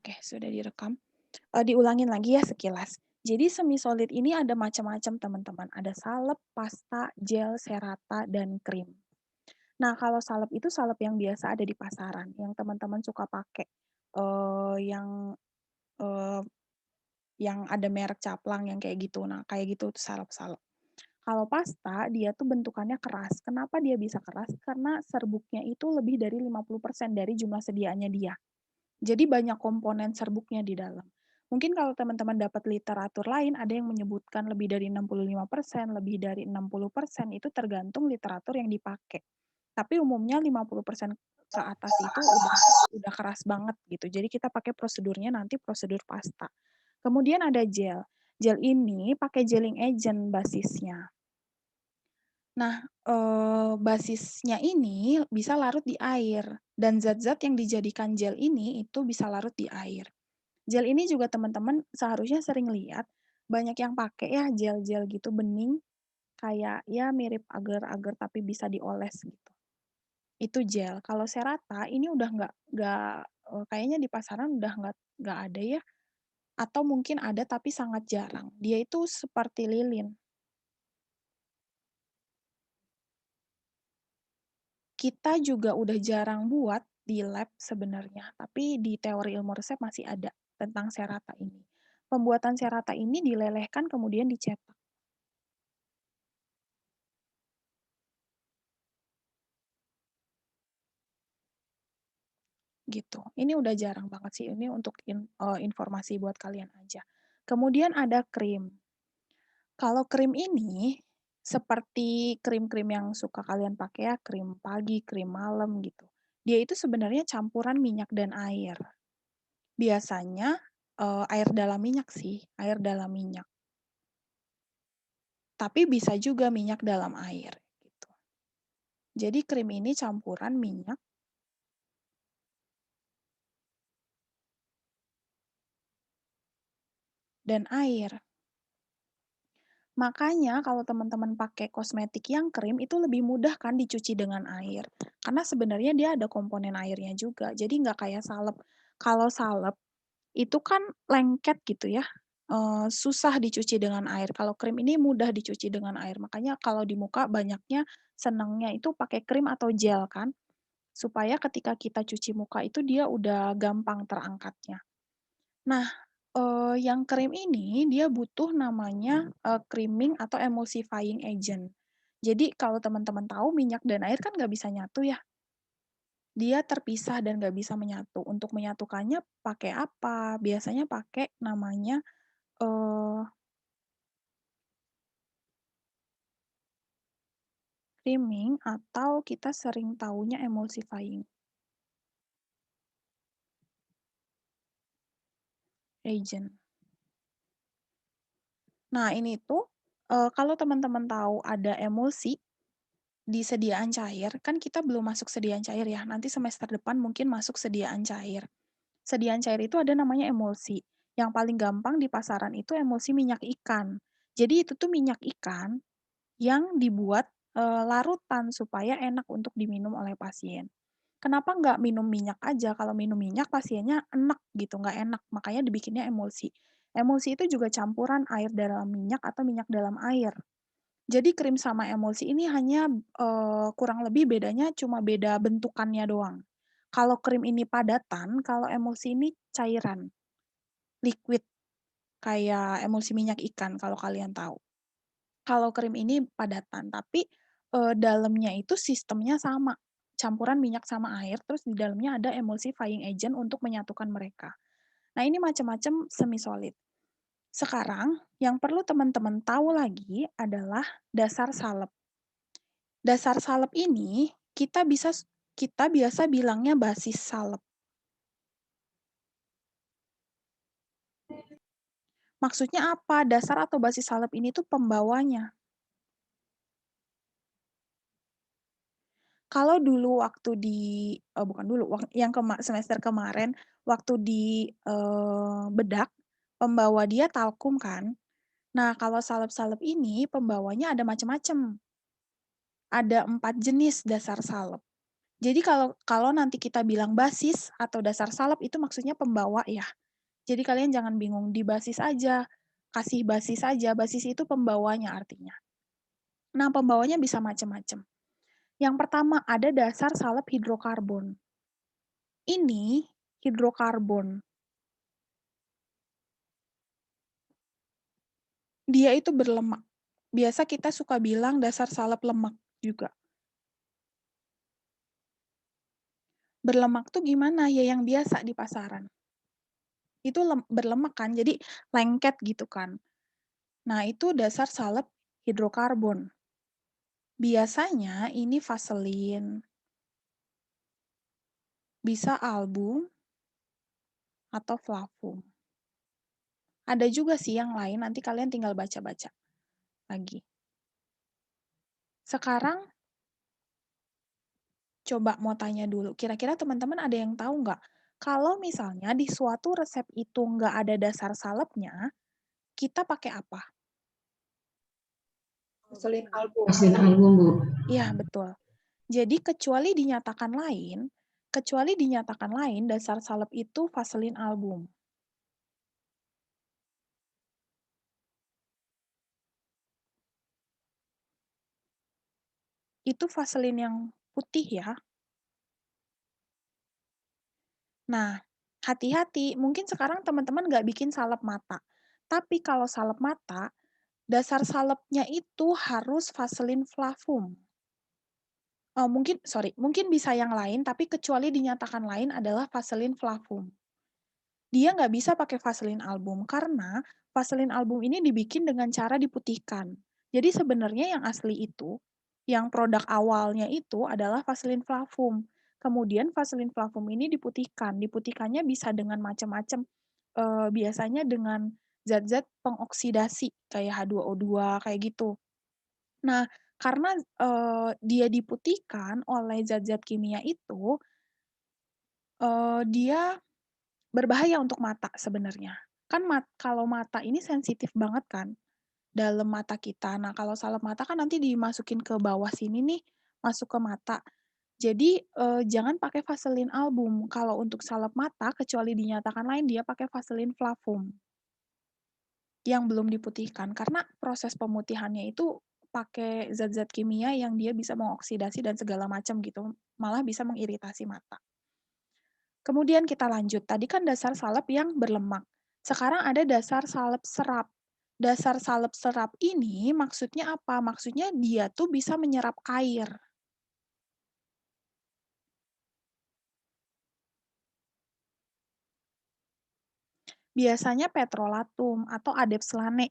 Oke, sudah direkam. Diulangin lagi ya sekilas. Jadi semi solid ini ada macam-macam teman-teman, ada salep, pasta, gel, serata, dan krim. Nah, kalau salep itu salep yang biasa ada di pasaran, yang teman-teman suka pakai, eee, yang, eee, yang ada merek caplang yang kayak gitu. Nah, kayak gitu tuh salep-salep. Kalau pasta, dia tuh bentukannya keras. Kenapa dia bisa keras? Karena serbuknya itu lebih dari 50% dari jumlah sediaannya dia. Jadi banyak komponen serbuknya di dalam. Mungkin kalau teman-teman dapat literatur lain, ada yang menyebutkan lebih dari 65%, lebih dari 60%, itu tergantung literatur yang dipakai. Tapi umumnya 50% ke atas itu udah keras banget gitu. Jadi kita pakai prosedurnya nanti prosedur pasta. Kemudian ada gel. Gel ini pakai gelling agent basisnya. Nah, basisnya ini bisa larut di air dan zat-zat yang dijadikan gel ini itu bisa larut di air. Gel ini juga teman-teman seharusnya sering lihat, banyak yang pakai ya gel-gel gitu bening, kayak ya mirip agar-agar tapi bisa dioles gitu. Itu gel. Kalau Serata ini udah kayaknya di pasaran udah nggak ada ya, atau mungkin ada tapi sangat jarang. Dia itu seperti lilin. Kita juga udah jarang buat di lab sebenarnya, tapi di teori ilmu resep masih ada tentang Serata ini. Pembuatan Serata ini dilelehkan kemudian dicetak. Gitu. Ini udah jarang banget sih, ini untuk informasi buat kalian aja. Kemudian ada krim. Kalau krim ini, seperti krim-krim yang suka kalian pakai ya, krim pagi, krim malam gitu. Dia itu sebenarnya campuran minyak dan air. Biasanya, air dalam minyak sih, air dalam minyak. Tapi bisa juga minyak dalam air, gitu. Jadi krim ini campuran minyak dan air. Makanya kalau teman-teman pakai kosmetik yang krim itu lebih mudah kan dicuci dengan air. Karena sebenarnya dia ada komponen airnya juga. Jadi nggak kayak salep. Kalau salep itu kan lengket gitu ya. Susah dicuci dengan air. Kalau krim ini mudah dicuci dengan air. Makanya kalau di muka banyaknya senangnya itu pakai krim atau gel kan. Supaya ketika kita cuci muka itu dia udah gampang terangkatnya. Nah, yang krim ini dia butuh namanya, creaming atau emulsifying agent. Jadi kalau teman-teman tahu minyak dan air kan nggak bisa nyatu ya, dia terpisah dan nggak bisa menyatu. Untuk menyatukannya pakai apa? Biasanya pakai namanya, eee, creaming atau kita sering taunya emulsifying agent. Nah ini tuh, kalau teman-teman tahu ada emulsi di sediaan cair, kan kita belum masuk sediaan cair ya, nanti semester depan mungkin masuk sediaan cair. Sediaan cair itu ada namanya emulsi, yang paling gampang di pasaran itu emulsi minyak ikan. Jadi itu tuh minyak ikan yang dibuat, larutan supaya enak untuk diminum oleh pasien. Kenapa nggak minum minyak aja, kalau minum minyak pasiennya enek gitu, nggak enak, makanya dibikinnya emulsi. Emulsi itu juga campuran air dalam minyak atau minyak dalam air. Jadi krim sama emulsi ini hanya, kurang lebih bedanya cuma beda bentukannya doang. Kalau krim ini padatan, kalau emulsi ini cairan, liquid, kayak emulsi minyak ikan kalau kalian tahu. Kalau krim ini padatan, tapi, dalamnya itu sistemnya sama, campuran minyak sama air, terus di dalamnya ada emulsifying agent untuk menyatukan mereka. Nah, ini macam-macam semi solid. Sekarang yang perlu teman-teman tahu lagi adalah dasar salep. Dasar salep ini kita biasa bilangnya basis salep. Maksudnya apa? Dasar atau basis salep ini tuh pembawanya. Kalau dulu waktu di bukan dulu, yang semester kemarin waktu di, bedak, pembawa dia talkum kan. Nah, kalau salep-salep ini pembawanya ada macam-macam, ada 4 jenis dasar salep. Jadi kalau nanti kita bilang basis atau dasar salep itu maksudnya pembawa ya. Jadi kalian jangan bingung, di basis aja, kasih basis aja, basis itu pembawanya artinya. Nah, pembawanya bisa macam-macam. Yang pertama ada dasar salep hidrokarbon. Ini hidrokarbon. Dia itu berlemak. Biasa kita suka bilang dasar salep lemak juga. Berlemak tuh gimana? Ya yang biasa di pasaran. Itu berlemak kan, jadi lengket gitu kan. Nah, itu dasar salep hidrokarbon. Biasanya ini vaselin, bisa album, atau flavum. Ada juga sih yang lain, nanti kalian tinggal baca-baca lagi. Sekarang, coba mau tanya dulu, kira-kira teman-teman ada yang tahu nggak? Kalau misalnya di suatu resep itu nggak ada dasar salepnya, kita pakai apa? Hasil album, Bu. Iya, betul. Jadi kecuali dinyatakan lain, dasar salep itu vaselin album. Itu vaselin yang putih ya. Nah, hati-hati, mungkin sekarang teman-teman nggak bikin salep mata. Tapi kalau salep mata, dasar salepnya itu harus vaselin flavum. Oh, mungkin bisa yang lain, tapi kecuali dinyatakan lain adalah vaselin flavum. Dia nggak bisa pakai vaselin album, karena vaselin album ini dibikin dengan cara diputihkan. Jadi sebenarnya yang asli itu, yang produk awalnya itu adalah vaselin flavum. Kemudian vaselin flavum ini diputihkan. Diputihkannya bisa dengan macam-macam, biasanya dengan zat-zat pengoksidasi, kayak H2O2, kayak gitu. Nah, karena, dia diputihkan oleh zat-zat kimia itu, dia berbahaya untuk mata sebenarnya. Kan kalau mata ini sensitif banget kan, dalam mata kita. Nah, kalau salep mata kan nanti dimasukin ke bawah sini nih, masuk ke mata. Jadi, jangan pakai vaselin album. Kalau untuk salep mata, kecuali dinyatakan lain, dia pakai vaselin flavum yang belum diputihkan. Karena proses pemutihannya itu pakai zat-zat kimia yang dia bisa mengoksidasi dan segala macam gitu, malah bisa mengiritasi mata. Kemudian kita lanjut, tadi kan dasar salep yang berlemak. Sekarang ada dasar salep serap. Dasar salep serap ini maksudnya apa? Maksudnya dia tuh bisa menyerap air. Biasanya petrolatum atau adepslane.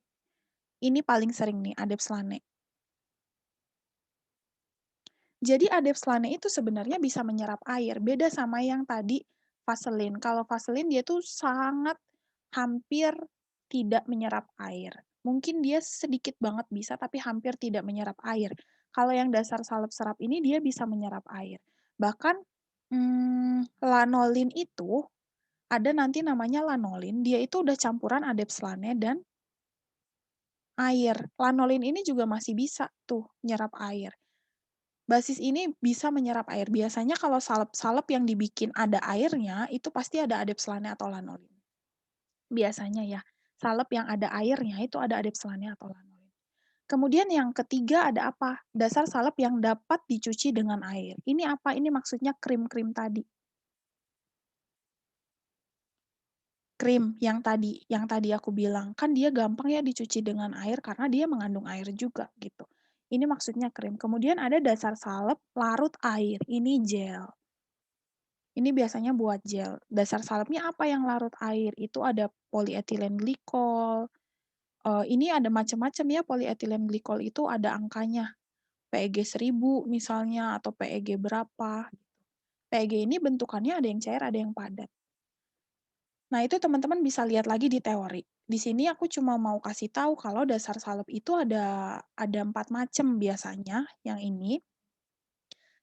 Ini paling sering nih, adepslane. Jadi adepslane itu sebenarnya bisa menyerap air, beda sama yang tadi vaselin. Kalau vaselin dia tuh sangat hampir tidak menyerap air. Mungkin dia sedikit banget bisa, tapi hampir tidak menyerap air. Kalau yang dasar salep serap ini dia bisa menyerap air. Bahkan lanolin itu ada nanti namanya lanolin, dia itu udah campuran adepslane dan air. Lanolin ini juga masih bisa tuh nyerap air. Basis ini bisa menyerap air. Biasanya kalau salep-salep yang dibikin ada airnya, itu pasti ada adepslane atau lanolin. Biasanya ya, salep yang ada airnya itu ada adepslane atau lanolin. Kemudian yang ketiga ada apa? Dasar salep yang dapat dicuci dengan air. Ini apa? Ini maksudnya krim-krim tadi. Krim yang tadi aku bilang, kan dia gampang ya dicuci dengan air karena dia mengandung air juga gitu. Ini maksudnya krim. Kemudian ada dasar salep larut air, ini gel. Ini biasanya buat gel. Dasar salepnya apa yang larut air? Itu ada polyethylene glycol. Ini ada macam-macam ya, polyethylene glycol itu ada angkanya. PEG 1000 misalnya, atau PEG berapa. PEG ini bentukannya ada yang cair, ada yang padat. Nah, itu teman-teman bisa lihat lagi di teori. Di sini aku cuma mau kasih tahu kalau dasar salep itu ada 4 macam biasanya, yang ini.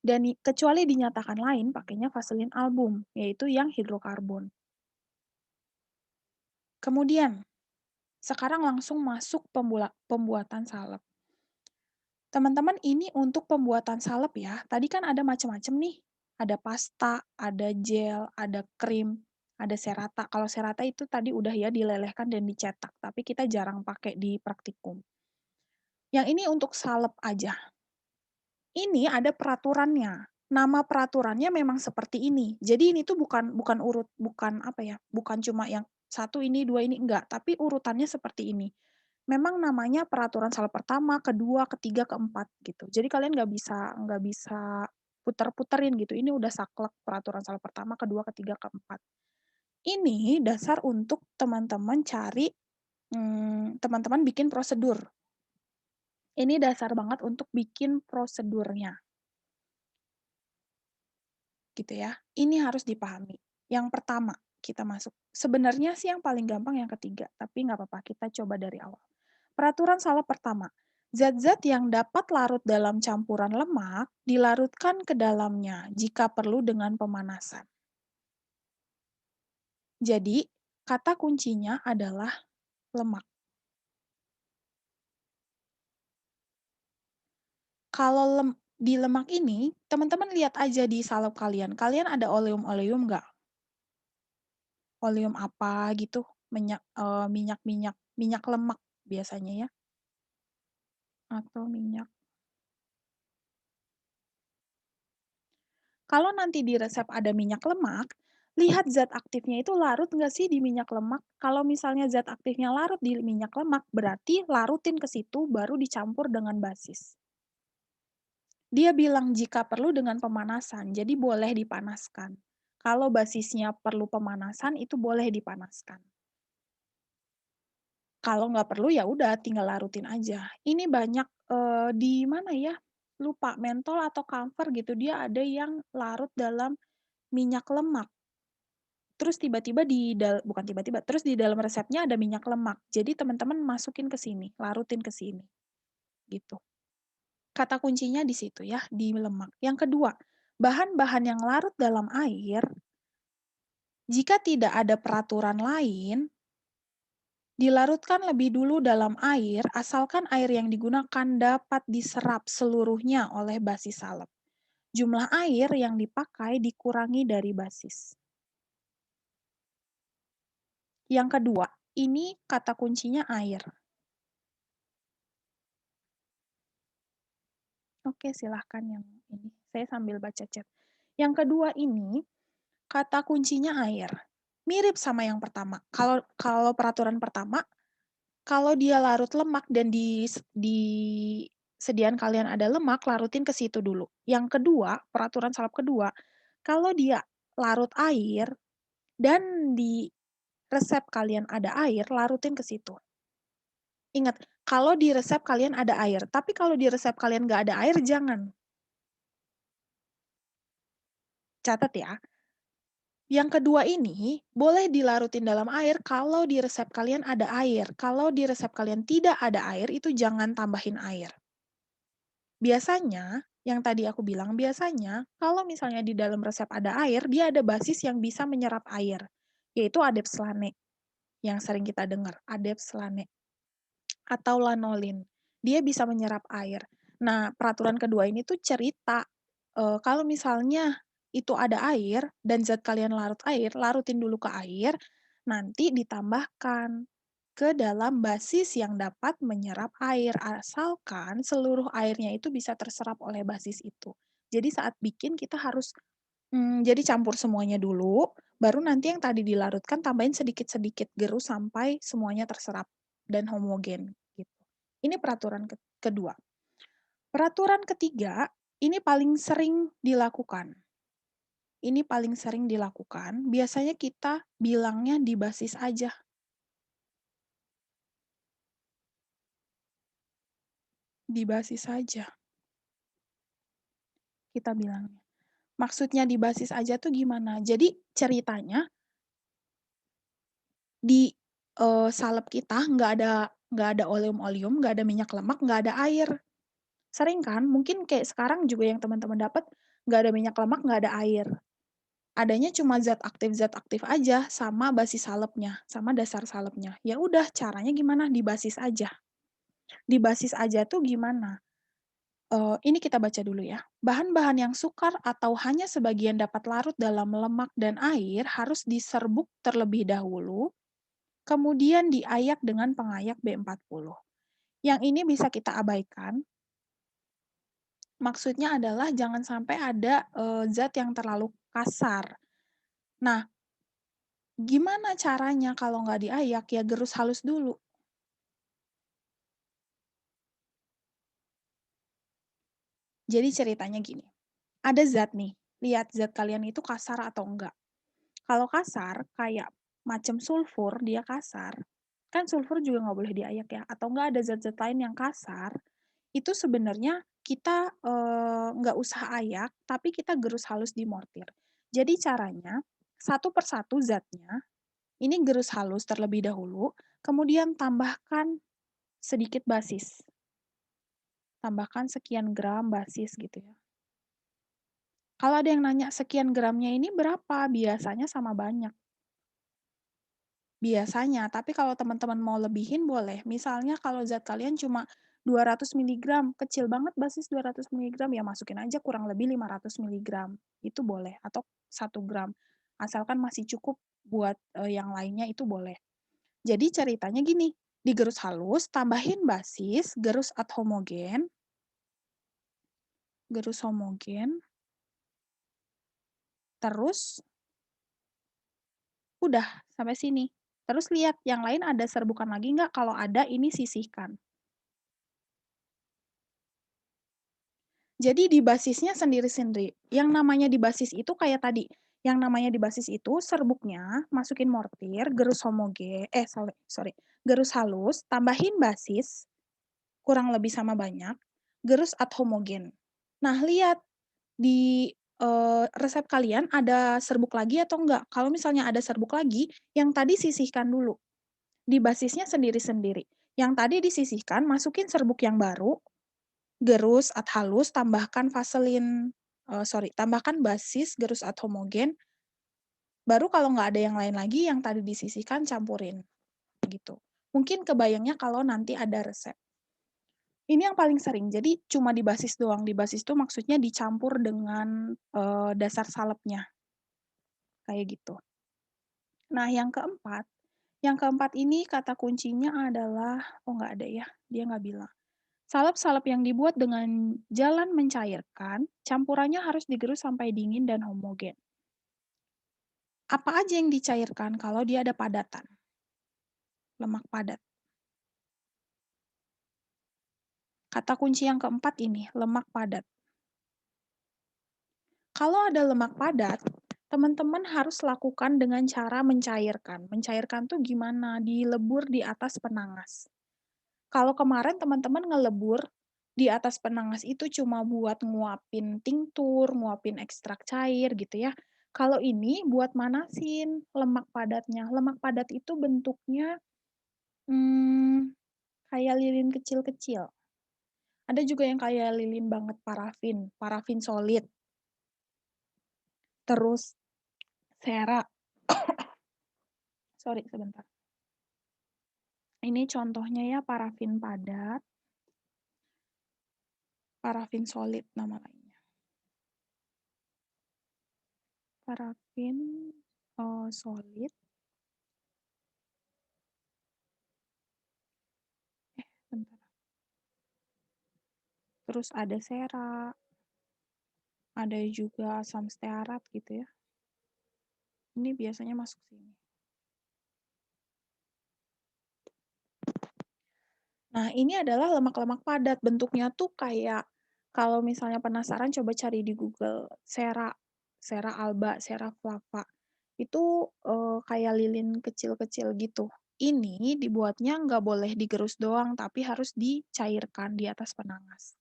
Dan kecuali dinyatakan lain, pakainya vaselin album, yaitu yang hidrokarbon. Kemudian, sekarang langsung masuk pembuatan salep. Teman-teman, ini untuk pembuatan salep ya. Tadi kan ada macam-macam nih. Ada pasta, ada gel, ada krim, ada serata. Kalau serata itu tadi udah ya dilelehkan dan dicetak, tapi kita jarang pakai di praktikum. Yang ini untuk salep aja. Ini ada peraturannya. Nama peraturannya memang seperti ini. Jadi ini tuh bukan apa ya, bukan cuma yang satu ini, dua ini, enggak, tapi urutannya seperti ini. Memang namanya peraturan salep pertama, kedua, ketiga, keempat gitu. Jadi kalian nggak bisa puter-puterin gitu. Ini udah saklek peraturan salep pertama, kedua, ketiga, keempat. Ini dasar untuk teman-teman cari, teman-teman bikin prosedur. Ini dasar banget untuk bikin prosedurnya. Gitu ya. Ini harus dipahami. Yang pertama, kita masuk. Sebenarnya sih yang paling gampang yang ketiga, tapi nggak apa-apa, kita coba dari awal. Peraturan salep pertama, zat-zat yang dapat larut dalam campuran lemak dilarutkan ke dalamnya jika perlu dengan pemanasan. Jadi, kata kuncinya adalah lemak. Kalau di lemak ini, teman-teman lihat aja di salep kalian. Kalian ada oleum-oleum nggak? Oleum apa gitu? Minyak-minyak minyak lemak biasanya ya, atau minyak. Kalau nanti di resep ada minyak lemak, lihat zat aktifnya itu larut nggak sih di minyak lemak. Kalau misalnya zat aktifnya larut di minyak lemak, berarti larutin ke situ baru dicampur dengan basis. Dia bilang jika perlu dengan pemanasan, jadi boleh dipanaskan. Kalau basisnya perlu pemanasan, itu boleh dipanaskan. Kalau nggak perlu ya udah tinggal larutin aja. Ini banyak, di mana ya, lupa, mentol atau camphor gitu, dia ada yang larut dalam minyak lemak. Terus tiba-tiba bukan tiba-tiba, terus di dalam resepnya ada minyak lemak. Jadi teman-teman masukin ke sini, larutin ke sini, gitu. Kata kuncinya di situ ya, di lemak. Yang kedua, bahan-bahan yang larut dalam air, jika tidak ada peraturan lain, dilarutkan lebih dulu dalam air, asalkan air yang digunakan dapat diserap seluruhnya oleh basis salep. Jumlah air yang dipakai dikurangi dari basis. Yang kedua, ini kata kuncinya air. Oke, silahkan yang ini. Saya sambil baca chat. Yang kedua ini, kata kuncinya air. Mirip sama yang pertama. Kalau kalau peraturan pertama, kalau dia larut lemak dan di sediaan kalian ada lemak, larutin ke situ dulu. Yang kedua, peraturan salep kedua, kalau dia larut air dan di resep kalian ada air, larutin ke situ. Ingat, kalau di resep kalian ada air, tapi kalau di resep kalian nggak ada air, jangan. Catat ya. Yang kedua ini, boleh dilarutin dalam air kalau di resep kalian ada air. Kalau di resep kalian tidak ada air, itu jangan tambahin air. Biasanya, yang tadi aku bilang, biasanya kalau misalnya di dalam resep ada air, dia ada basis yang bisa menyerap air, yaitu adepslane, yang sering kita dengar, adepslane, atau lanolin. Dia bisa menyerap air. Nah, peraturan kedua ini tuh cerita, kalau misalnya itu ada air dan zat kalian larut air, larutin dulu ke air, nanti ditambahkan ke dalam basis yang dapat menyerap air, asalkan seluruh airnya itu bisa terserap oleh basis itu. Jadi saat bikin kita harus, jadi campur semuanya dulu, baru nanti yang tadi dilarutkan tambahin sedikit-sedikit, gerus sampai semuanya terserap dan homogen, gitu. Ini peraturan kedua. Peraturan ketiga, ini paling sering dilakukan. Ini paling sering dilakukan, biasanya kita bilangnya di basis aja. Di basis saja, kita bilangnya. Maksudnya di basis aja tuh gimana? Jadi ceritanya di, salep kita nggak ada oleum-oleum, nggak ada minyak lemak, nggak ada air. Sering kan? Mungkin kayak sekarang juga yang teman-teman dapat, nggak ada minyak lemak, nggak ada air. Adanya cuma zat aktif aja sama basis salepnya, sama dasar salepnya. Ya udah caranya gimana? Di basis aja. Di basis aja tuh gimana? Ini kita baca dulu ya. Bahan-bahan yang sukar atau hanya sebagian dapat larut dalam lemak dan air harus diserbuk terlebih dahulu, kemudian diayak dengan pengayak B40. Yang ini bisa kita abaikan. Maksudnya adalah jangan sampai ada zat yang terlalu kasar. Nah, gimana caranya kalau nggak diayak? Ya gerus halus dulu. Jadi ceritanya gini, ada zat nih, lihat zat kalian itu kasar atau enggak. Kalau kasar, kayak macam sulfur, dia kasar, kan sulfur juga nggak boleh diayak ya, atau enggak ada zat-zat lain yang kasar, itu sebenarnya kita nggak usah ayak, tapi kita gerus halus di mortir. Jadi caranya, satu persatu zatnya, ini gerus halus terlebih dahulu, kemudian tambahkan sedikit basis. Tambahkan sekian gram basis gitu ya. Kalau ada yang nanya sekian gramnya ini berapa? Biasanya sama banyak. Biasanya, tapi kalau teman-teman mau lebihin boleh. Misalnya kalau zat kalian cuma 200 miligram, kecil banget basis 200 miligram, ya masukin aja kurang lebih 500 miligram. Itu boleh, atau 1 gram. Asalkan masih cukup buat yang lainnya itu boleh. Jadi ceritanya gini, digerus halus, tambahin basis, gerus homogen, terus udah sampai sini. Terus lihat yang lain ada serbukan lagi nggak? Kalau ada, ini sisihkan. Jadi di basisnya sendiri-sendiri. Yang namanya di basis itu kayak tadi, yang namanya di basis itu serbuknya masukin mortir, gerus gerus halus, tambahin basis, kurang lebih sama banyak, gerus ad homogen. Nah, lihat di resep kalian ada serbuk lagi atau enggak. Kalau misalnya ada serbuk lagi, yang tadi sisihkan dulu. Di basisnya sendiri-sendiri. Yang tadi disisihkan, masukin serbuk yang baru, gerus at halus, tambahkan basis, gerus at homogen, baru kalau nggak ada yang lain lagi yang tadi disisihkan campurin, gitu. Mungkin kebayangnya kalau nanti ada resep. Ini yang paling sering, jadi cuma di basis doang, di basis itu maksudnya dicampur dengan, dasar salepnya, kayak gitu. Nah yang keempat ini kata kuncinya adalah oh nggak ada ya, dia nggak bilang. Salep-salep yang dibuat dengan jalan mencairkan, campurannya harus digerus sampai dingin dan homogen. Apa aja yang dicairkan kalau dia ada padatan? Lemak padat. Kata kunci yang keempat ini, lemak padat. Kalau ada lemak padat, teman-teman harus lakukan dengan cara mencairkan. Mencairkan tuh gimana? Dilebur di atas penangas. Kalau kemarin teman-teman ngelebur di atas penangas itu cuma buat nguapin tinktur, nguapin ekstrak cair gitu ya. Kalau ini buat manasin lemak padatnya. Lemak padat itu bentuknya kayak lilin kecil-kecil. Ada juga yang kayak lilin banget parafin solid. Terus sera. Sorry, sebentar. Ini contohnya ya parafin padat, parafin solid nama lainnya. Parafin solid. Bentar. Terus ada sera, ada juga asam stearat gitu ya. Ini biasanya masuk sini. Nah, ini adalah lemak-lemak padat. Bentuknya tuh kayak, kalau misalnya penasaran coba cari di Google, sera alba, sera flava. Itu kayak lilin kecil-kecil gitu. Ini dibuatnya nggak boleh digerus doang, tapi harus dicairkan di atas penangas.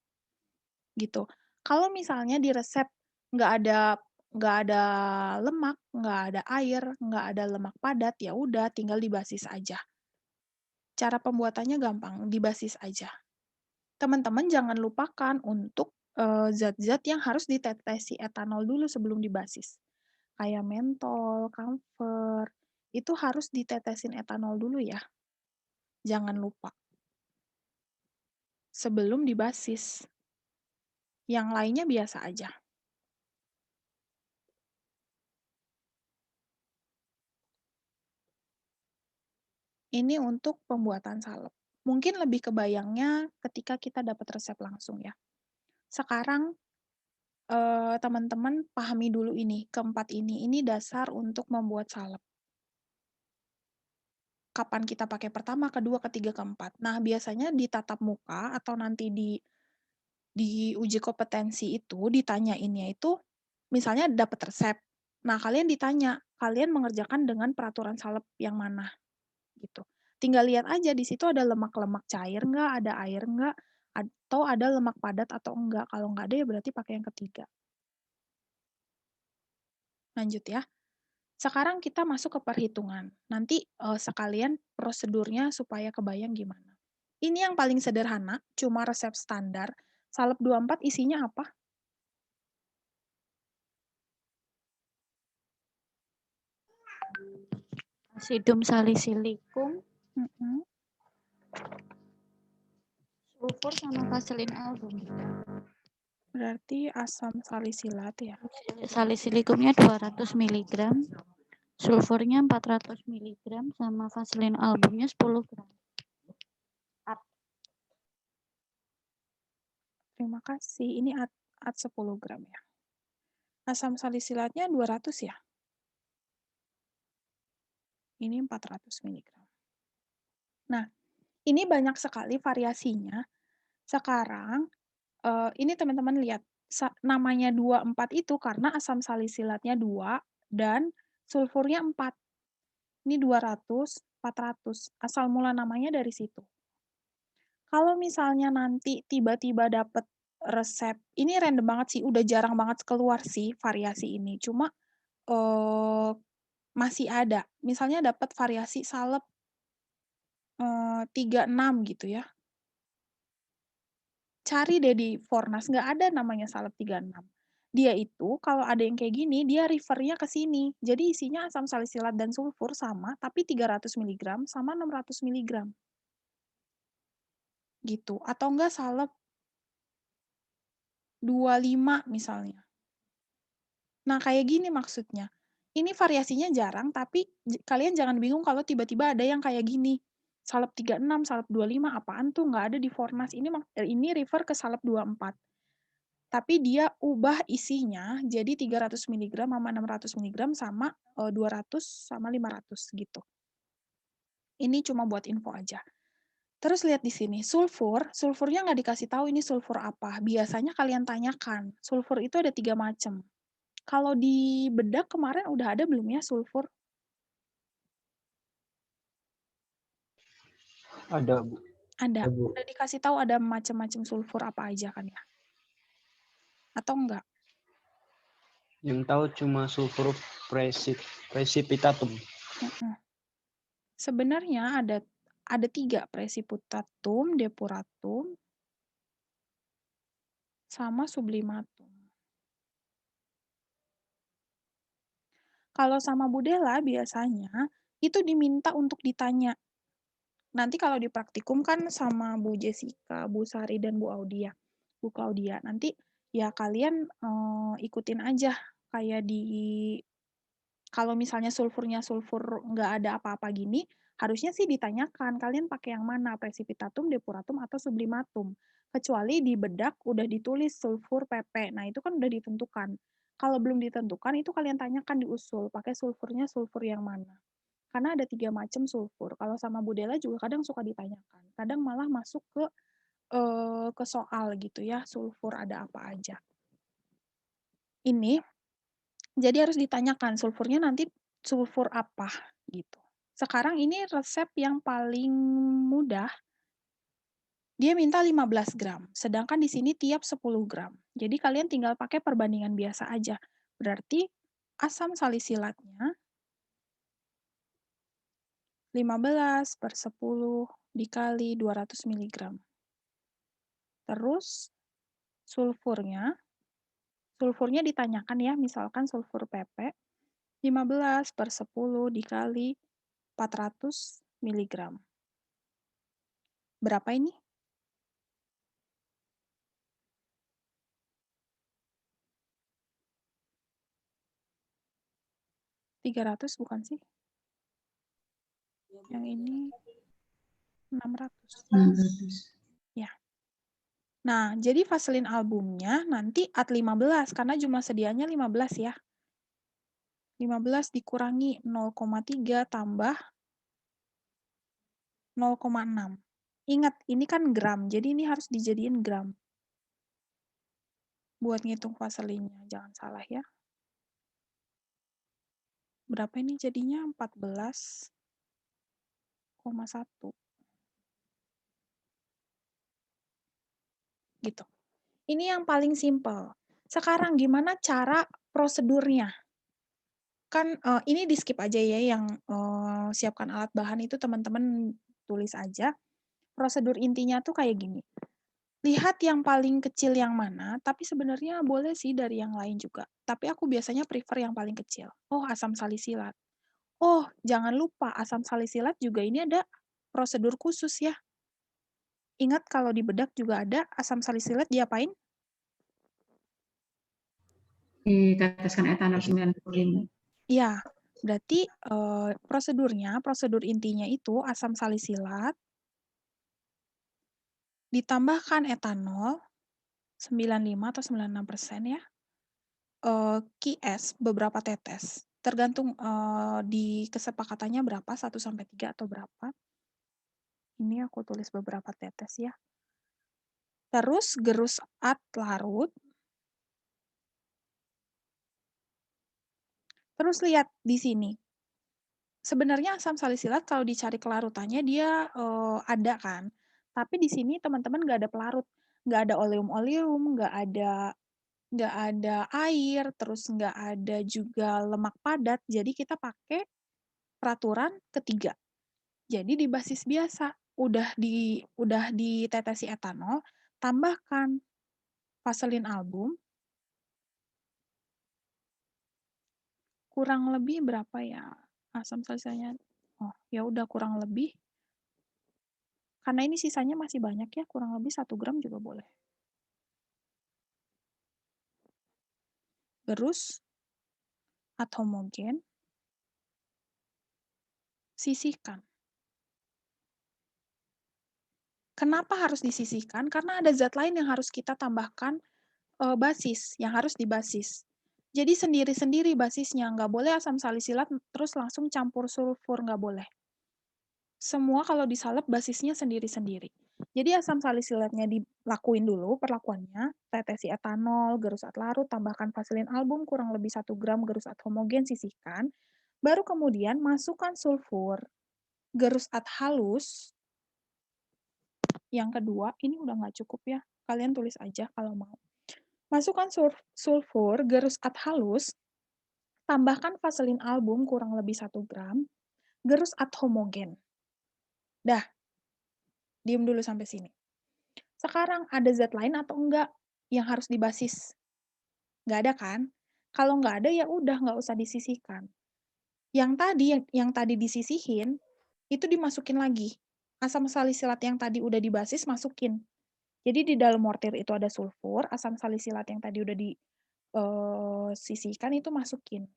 Gitu. Kalau misalnya di resep nggak ada nggak ada lemak, nggak ada air, nggak ada lemak padat, ya udah tinggal dibasis aja. Cara pembuatannya gampang, dibasis aja. Teman-teman jangan lupakan untuk zat-zat yang harus ditetesi etanol dulu sebelum dibasis. Kayak mentol, camphor, itu harus ditetesin etanol dulu ya. Jangan lupa. Sebelum dibasis. Yang lainnya biasa aja. Ini untuk pembuatan salep. Mungkin lebih kebayangnya ketika kita dapat resep langsung ya. Sekarang, teman-teman pahami dulu ini, keempat ini dasar untuk membuat salep. Kapan kita pakai pertama, kedua, ketiga, keempat. Nah, biasanya di tatap muka atau nanti di uji kompetensi itu ditanyainnya itu misalnya dapat resep. Nah, kalian ditanya, kalian mengerjakan dengan peraturan salep yang mana gitu. Tinggal lihat aja di situ ada lemak-lemak cair nggak, ada air nggak, atau ada lemak padat atau enggak. Kalau nggak ada ya berarti pakai yang ketiga. Lanjut ya. Sekarang kita masuk ke perhitungan. Nanti sekalian prosedurnya supaya kebayang gimana. Ini yang paling sederhana, cuma resep standar. Salep 24 isinya apa? Asidum salisilicum, Mm-mm. sulfur sama vaselin album. Berarti asam salisilat ya. Salisilicumnya 200 mg, sulfurnya 400 mg, sama vaselin albumnya 10 gram. Terima kasih. Ini at 10 gram ya. Asam salisilatnya 200 ya. Ini 400 mg. Nah, ini banyak sekali variasinya. Sekarang, ini teman-teman lihat, namanya 24 itu karena asam salisilatnya 2 dan sulfurnya 4. Ini 200, 400. Asal mula namanya dari situ. Kalau misalnya nanti tiba-tiba dapet resep, ini random banget sih, udah jarang banget keluar sih variasi ini. Cuma masih ada. Misalnya dapat variasi salep 36 gitu ya. Cari deh di Fornas, nggak ada namanya salep 36. Dia itu kalau ada yang kayak gini, dia refer-nya ke sini. Jadi isinya asam salisilat dan sulfur sama, tapi 300 mg sama 600 mg. Gitu. Atau enggak salep 25 misalnya. Nah, kayak gini maksudnya. Ini variasinya jarang, tapi kalian jangan bingung kalau tiba-tiba ada yang kayak gini. Salep 36, salep 25, apaan tuh? Nggak ada di Fornas. Ini refer ke salep 24. Tapi dia ubah isinya jadi 300 mg sama 600 mg sama 200 sama 500 gitu. Ini cuma buat info aja. Terus lihat di sini, sulfurnya nggak dikasih tahu ini sulfur apa. Biasanya kalian tanyakan, sulfur itu ada 3 macam. Kalau di bedak kemarin udah ada belum ya sulfur? Ada, Bu. Ada. Bu. Udah dikasih tahu ada macam-macam sulfur apa aja kan ya? Atau enggak? Yang tahu cuma sulfur precipitatum. Sebenarnya ada 3, precipitatum, depuratum, sama sublimatum. Kalau sama Budela biasanya itu diminta untuk ditanya. Nanti kalau di praktikum kan sama Bu Jessica, Bu Sari, dan Bu Claudia. Nanti ya kalian ikutin aja kayak kalau misalnya sulfurnya sulfur nggak ada apa-apa gini, harusnya sih ditanyakan kalian pakai yang mana, precipitatum, depuratum, atau sublimatum. Kecuali di bedak udah ditulis sulfur PP. Nah, itu kan udah ditentukan. Kalau belum ditentukan, itu kalian tanyakan di usul, pakai sulfurnya sulfur yang mana. Karena ada 3 macam sulfur. Kalau sama Budela juga kadang suka ditanyakan. Kadang malah masuk ke soal gitu ya, sulfur ada apa aja. Ini jadi harus ditanyakan sulfurnya nanti sulfur apa gitu. Sekarang ini resep yang paling mudah. Dia minta 15 gram, sedangkan di sini tiap 10 gram. Jadi kalian tinggal pakai perbandingan biasa aja. Berarti asam salisilatnya 15/10 dikali 200 mg. Terus sulfurnya ditanyakan ya, misalkan sulfur PP 15/10 dikali 400 mg. Berapa ini? 300 bukan sih? Yang ini 600. 600. Ya. Nah, jadi Vaseline albumnya nanti at 15 karena jumlah sedianya 15 ya. 15 dikurangi 0,3 tambah 0,6. Ingat, ini kan gram, jadi ini harus dijadiin gram. Buat ngitung Vaseline-nya, jangan salah ya. Berapa ini jadinya? 14,1. Gitu. Ini yang paling simpel. Sekarang gimana cara prosedurnya? Kan ini di skip aja ya yang siapkan alat bahan itu teman-teman tulis aja. Prosedur intinya tuh kayak gini. Lihat yang paling kecil yang mana, tapi sebenarnya boleh sih dari yang lain juga. Tapi aku biasanya prefer yang paling kecil. Oh, asam salisilat. Oh, jangan lupa asam salisilat juga ini ada prosedur khusus ya. Ingat kalau di bedak juga ada asam salisilat diapain? Diteteskan etanol 95. Iya, berarti prosedur intinya itu asam salisilat ditambahkan etanol 95 atau 96% ya. QS beberapa tetes. Tergantung di kesepakatannya berapa, 1 sampai 3 atau berapa. Ini aku tulis beberapa tetes ya. Terus gerus at larut. Terus lihat di sini. Sebenarnya asam salisilat kalau dicari kelarutannya dia ada kan. Tapi di sini teman-teman nggak ada pelarut. Nggak ada oleum-oleum, nggak ada air, terus nggak ada juga lemak padat. Jadi kita pakai peraturan ketiga. Jadi di basis biasa udah ditetesi etanol, tambahkan Vaseline album kurang lebih berapa ya asam salisatnya? Oh, ya udah kurang lebih. Karena ini sisanya masih banyak ya, kurang lebih 1 gram juga boleh. Terus at homogen sisihkan. Kenapa harus disisihkan? Karena ada zat lain yang harus kita tambahkan basis, yang harus dibasis. Jadi sendiri-sendiri basisnya, nggak boleh asam salisilat terus langsung campur sulfur, nggak boleh. Semua kalau disalep basisnya sendiri-sendiri. Jadi asam salisilatnya dilakuin dulu perlakuannya, tetesi etanol, gerus at larut, tambahkan Vaseline album kurang lebih 1 gram gerus at homogen, sisihkan. Baru kemudian masukkan sulfur, gerus at halus. Yang kedua, ini udah nggak cukup ya, kalian tulis aja kalau mau. Masukkan sulfur, gerus at halus, tambahkan Vaseline album kurang lebih 1 gram, gerus at homogen. Dah, diem dulu sampai sini. Sekarang ada zat lain atau enggak yang harus dibasis? Nggak ada kan? Kalau nggak ada ya udah nggak usah disisihkan. Yang tadi disisihin itu dimasukin lagi. Asam salisilat yang tadi udah dibasis masukin. Jadi di dalam mortir itu ada sulfur, asam salisilat yang tadi udah disisihkan itu masukin.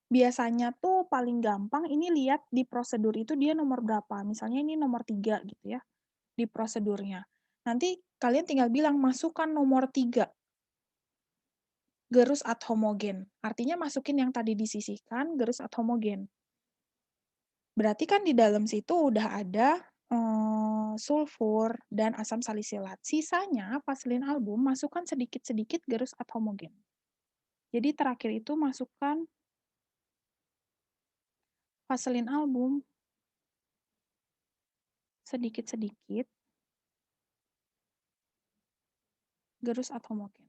Biasanya tuh paling gampang ini lihat di prosedur itu dia nomor berapa. Misalnya ini nomor 3 gitu ya di prosedurnya. Nanti kalian tinggal bilang masukkan nomor 3 gerus at homogen. Artinya masukin yang tadi disisihkan gerus at homogen. Berarti kan di dalam situ udah ada sulfur dan asam salisilat. Sisanya Vaseline album masukkan sedikit-sedikit gerus at homogen. Jadi terakhir itu masukkan Vaseline album sedikit-sedikit gerus at homogen.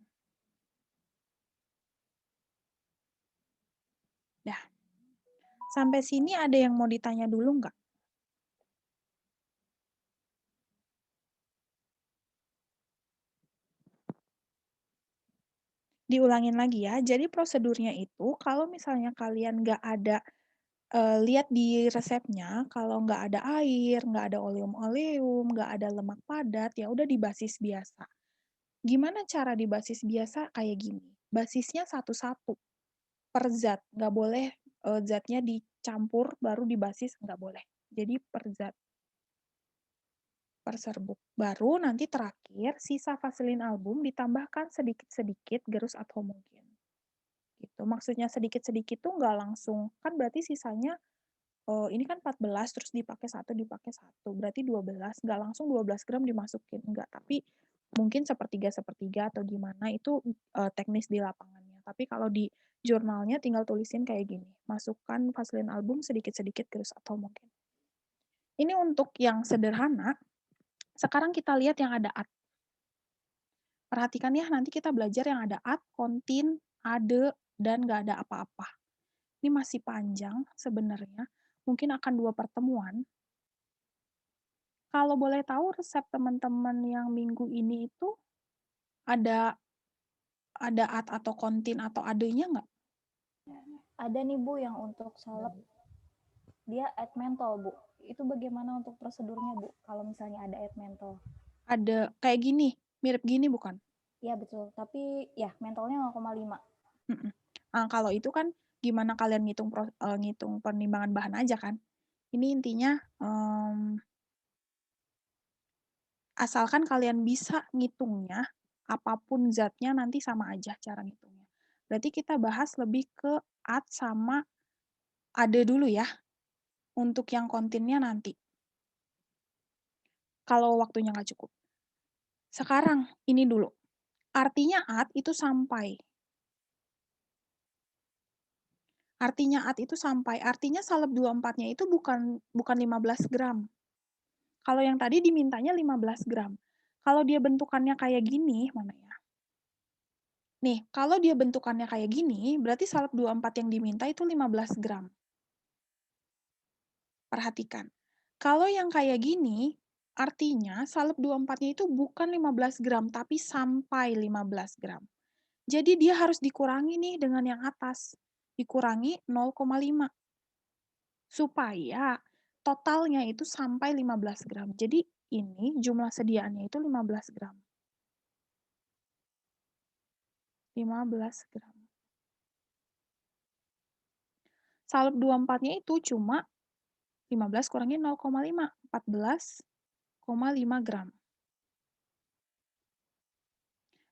Dah. Sampai sini ada yang mau ditanya dulu nggak? Diulangin lagi ya. Jadi prosedurnya itu kalau misalnya kalian nggak ada lihat di resepnya, kalau nggak ada air, nggak ada oleum-oleum, nggak ada lemak padat, ya udah di basis biasa. Gimana cara di basis biasa? Kayak gini. Basisnya satu-satu per zat, nggak boleh zatnya dicampur baru di basis, nggak boleh. Jadi per zat, per serbuk. Baru nanti terakhir sisa vaselin album ditambahkan sedikit-sedikit gerus atau mungkin. Gitu. Maksudnya sedikit-sedikit tuh nggak langsung, kan berarti sisanya ini kan 14 terus dipakai 1 berarti 12, nggak langsung 12 gram dimasukin, enggak, tapi mungkin sepertiga atau gimana itu teknis di lapangannya. Tapi kalau di jurnalnya tinggal tulisin kayak gini, masukkan vaselin album sedikit-sedikit gerus atau mungkin. Ini untuk yang sederhana. Sekarang kita lihat yang ada at. Perhatikan ya, nanti kita belajar yang ada at, kontin, ade, dan nggak ada apa-apa. Ini masih panjang sebenarnya, mungkin akan 2 pertemuan. Kalau boleh tahu resep teman-teman yang minggu ini itu ada at atau kontin atau adenya nggak? Ada nih Bu yang untuk salep, dia add mentol Bu. Itu bagaimana untuk prosedurnya Bu, kalau misalnya ada add mentol? Ada kayak gini, mirip gini bukan? Iya betul, tapi ya mentolnya 0,5. Nah, kalau itu kan gimana kalian ngitung penimbangan bahan aja kan? Ini intinya asalkan kalian bisa ngitungnya, apapun zatnya nanti sama aja cara ngitungnya. Berarti kita bahas lebih ke at sama ade dulu ya, untuk yang kontinnya nanti. Kalau waktunya nggak cukup. Sekarang ini dulu. Artinya at itu sampai. Artinya at itu sampai. Artinya salep 24-nya itu bukan 15 gram. Kalau yang tadi dimintanya 15 gram. Kalau dia bentukannya kayak gini, mana ya? Nih, kalau dia bentukannya kayak gini, berarti salep 24 yang diminta itu 15 gram. Perhatikan. Kalau yang kayak gini, artinya salep 24-nya itu bukan 15 gram, tapi sampai 15 gram. Jadi dia harus dikurangi nih dengan yang atas. Dikurangi 0,5. Supaya totalnya itu sampai 15 gram. Jadi ini jumlah sediaannya itu 15 gram. 15 gram. Salep 24-nya itu cuma 15 kurangi 0,5, 14,5 gram.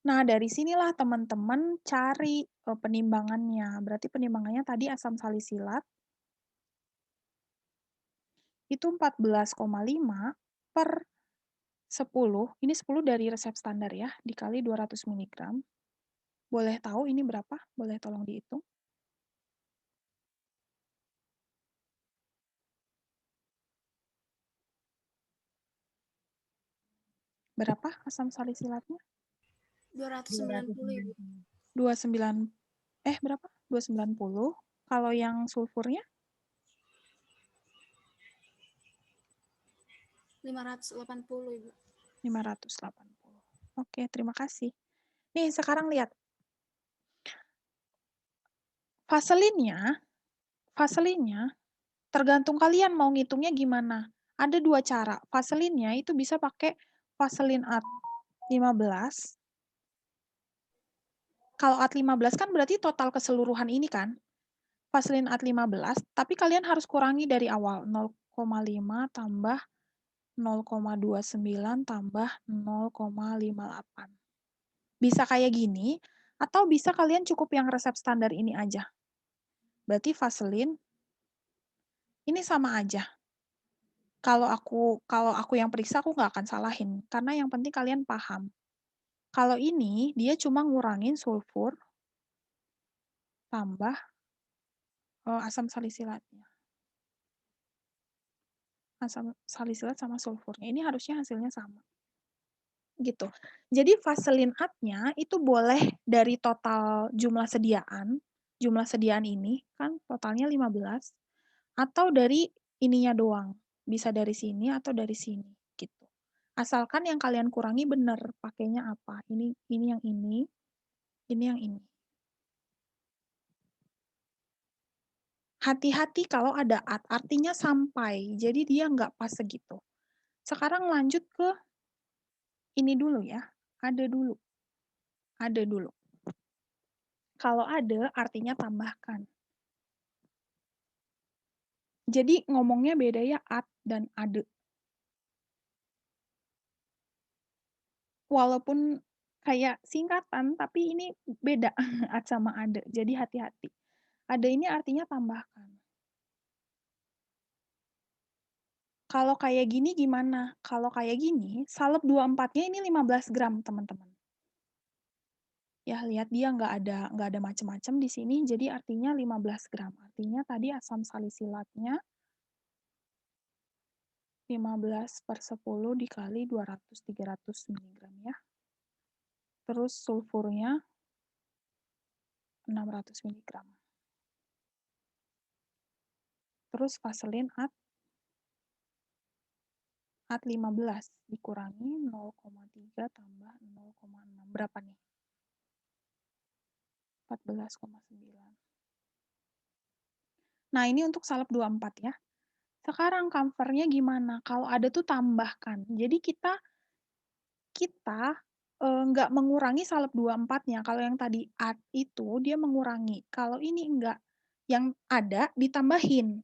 Nah, dari sinilah teman-teman cari penimbangannya. Berarti penimbangannya tadi asam salisilat itu 14,5 per 10, ini 10 dari resep standar ya, dikali 200 mg. Boleh tahu ini berapa? Boleh tolong dihitung? Berapa asam salisilatnya? 290 Ibu. 29, berapa? 290. Kalau yang sulfurnya? 580 Ibu. 580. Oke, terima kasih. Nih, sekarang lihat. Vaselinnya tergantung kalian mau ngitungnya gimana. Ada 2 cara. Vaselinnya itu bisa pakai Vaselin Art 15. Kalau Art 15 kan berarti total keseluruhan ini kan. Vaselin Art 15, tapi kalian harus kurangi dari awal. 0,5 tambah 0,29 tambah 0,58. Bisa kayak gini, atau bisa kalian cukup yang resep standar ini aja. Berarti Vaselin ini sama aja. Kalau aku yang periksa, aku nggak akan salahin, karena yang penting kalian paham. Kalau ini, dia cuma ngurangin sulfur tambah asam salisilatnya. Asam salisilat sama sulfurnya. Ini harusnya hasilnya sama. Gitu. Jadi Vaselin Art-nya itu boleh dari total jumlah sediaan ini, kan totalnya 15, atau dari ininya doang. Bisa dari sini atau dari sini, gitu. Asalkan yang kalian kurangi benar pakainya apa. Ini yang ini yang ini. Hati-hati kalau ada at, artinya sampai. Jadi dia nggak pas segitu. Sekarang lanjut ke ini dulu ya. Ada dulu. Kalau ada artinya tambahkan. Jadi ngomongnya beda ya, ad dan ade. Walaupun kayak singkatan, tapi ini beda ad sama ade. Jadi hati-hati. Ade ini artinya tambahkan. Kalau kayak gini gimana? Kalau kayak gini, salep 24-nya ini 15 gram, teman-teman. Ya, lihat dia nggak ada macam-macam di sini, jadi artinya 15 gram. Artinya tadi asam salisilatnya 15/10 dikali 200-300 mg ya. Terus sulfurnya 600 mg. Terus vaselin ad 15 dikurangi 0,3 tambah 0,6. Berapa nih? 14,9. Nah, ini untuk salep 24 ya. Sekarang kamfernya gimana? Kalau ada tuh tambahkan. Jadi kita nggak mengurangi salep 24-nya. Kalau yang tadi ad itu dia mengurangi. Kalau ini enggak. Yang ada ditambahin.